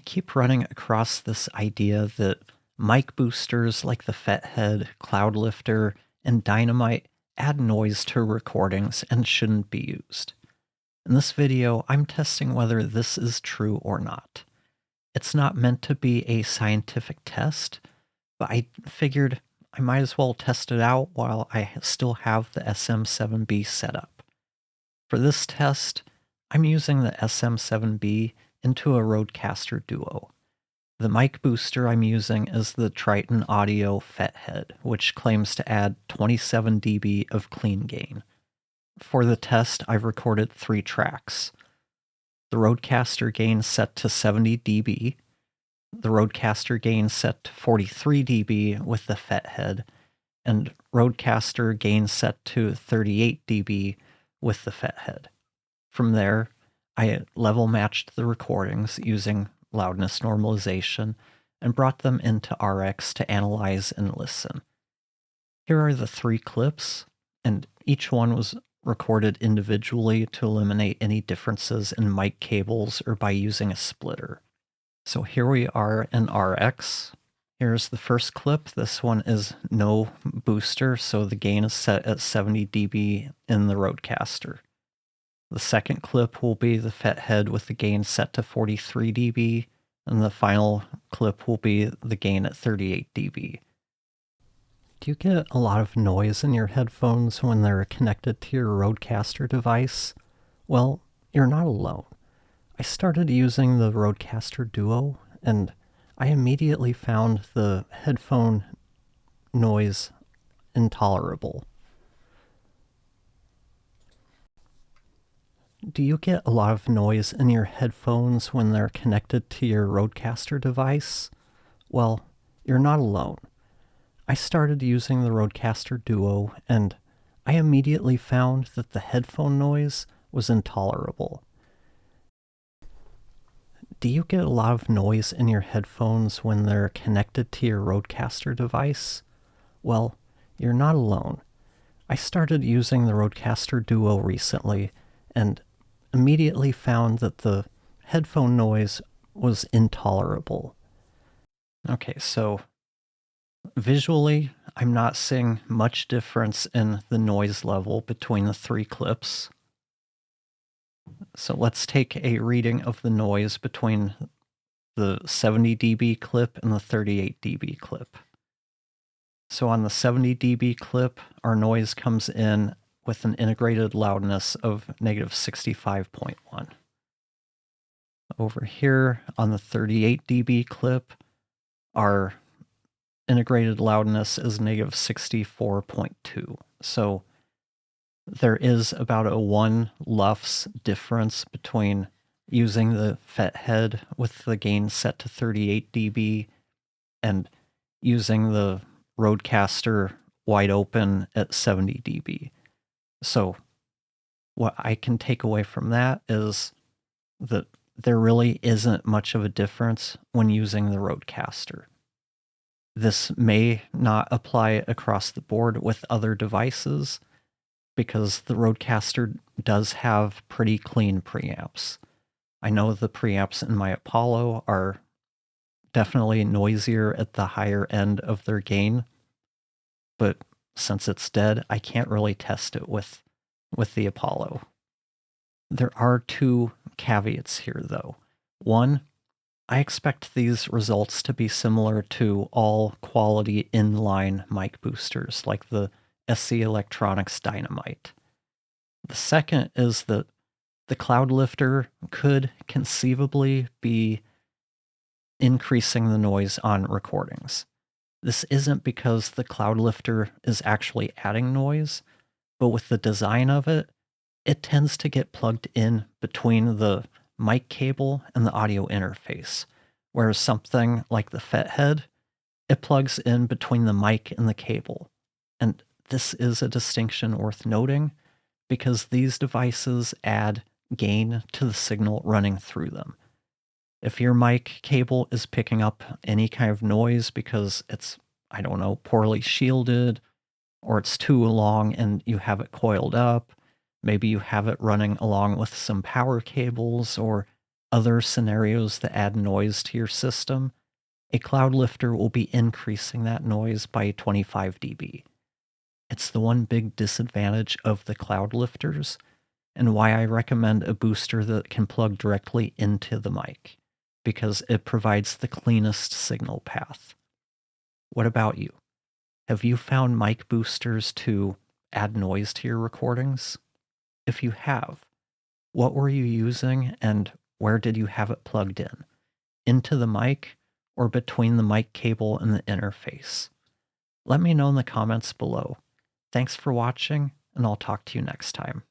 keep running across this idea that mic boosters like the FET Head, Cloudlifter, and Dynamite add noise to recordings and shouldn't be used. In this video, I'm testing whether this is true or not. It's not meant to be a scientific test, but I figured I might as well test it out while I still have the SM7B set up. For this test, I'm using the SM7B into a Rodecaster Duo. The mic booster I'm using is the Triton Audio FET Head, which claims to add 27 dB of clean gain. For the test, I've recorded 3 tracks. The Rodecaster gain set to 70 dB, the Rodecaster gain set to 43 dB with the FET Head, and Rodecaster gain set to 38 dB with the FET Head. From there, I level matched the recordings using loudness normalization and brought them into RX to analyze and listen. Here are the 3 clips, and each one was recorded individually to eliminate any differences in mic cables or by using a splitter. So here we are in RX. Here's the first clip. This one is no booster, so the gain is set at 70 dB in the Rodecaster. The second clip will be the FET Head with the gain set to 43 dB, and the final clip will be the gain at 38 dB. Do you get a lot of noise in your headphones when they're connected to your Rodecaster device? Well, you're not alone. I started using the Rodecaster Duo, and I immediately found the headphone noise intolerable. Do you get a lot of noise in your headphones when they're connected to your Rodecaster device? Well, you're not alone. I started using the Rodecaster Duo, and I immediately found that the headphone noise was intolerable. Do you get a lot of noise in your headphones when they're connected to your Rodecaster device? Well, you're not alone. I started using the Rodecaster Duo recently, and immediately found that the headphone noise was intolerable. Okay, so visually, I'm not seeing much difference in the noise level between the 3 clips. So let's take a reading of the noise between the 70 dB clip and the 38 dB clip. So on the 70 dB clip, our noise comes in with an integrated loudness of -65.1. Over here on the 38 dB clip, our integrated loudness is -64.2. So there is about a 1 LUFS difference between using the FET Head with the gain set to 38 dB and using the Rodecaster wide open at 70 dB. So what I can take away from that is that there really isn't much of a difference when using the Rodecaster. This may not apply across the board with other devices because the Rodecaster does have pretty clean preamps. I know the preamps in my Apollo are definitely noisier at the higher end of their gain, but since it's dead, I can't really test it with the Apollo. There are 2 caveats here, though. One, I expect these results to be similar to all quality inline mic boosters, like the SC Electronics Dynamite. The second is that the Cloudlifter could conceivably be increasing the noise on recordings. This isn't because the Cloudlifter is actually adding noise, but with the design of it, it tends to get plugged in between the mic cable and the audio interface, whereas something like the FET Head, it plugs in between the mic and the cable. And this is a distinction worth noting because these devices add gain to the signal running through them. If your mic cable is picking up any kind of noise because it's, I don't know, poorly shielded, or it's too long and you have it coiled up, maybe you have it running along with some power cables, or other scenarios that add noise to your system, a Cloudlifter will be increasing that noise by 25 dB. It's the one big disadvantage of the Cloudlifters, and why I recommend a booster that can plug directly into the mic, because it provides the cleanest signal path. What about you? Have you found mic boosters to add noise to your recordings? If you have, what were you using and where did you have it plugged in? Into the mic or between the mic cable and the interface? Let me know in the comments below. Thanks for watching, and I'll talk to you next time.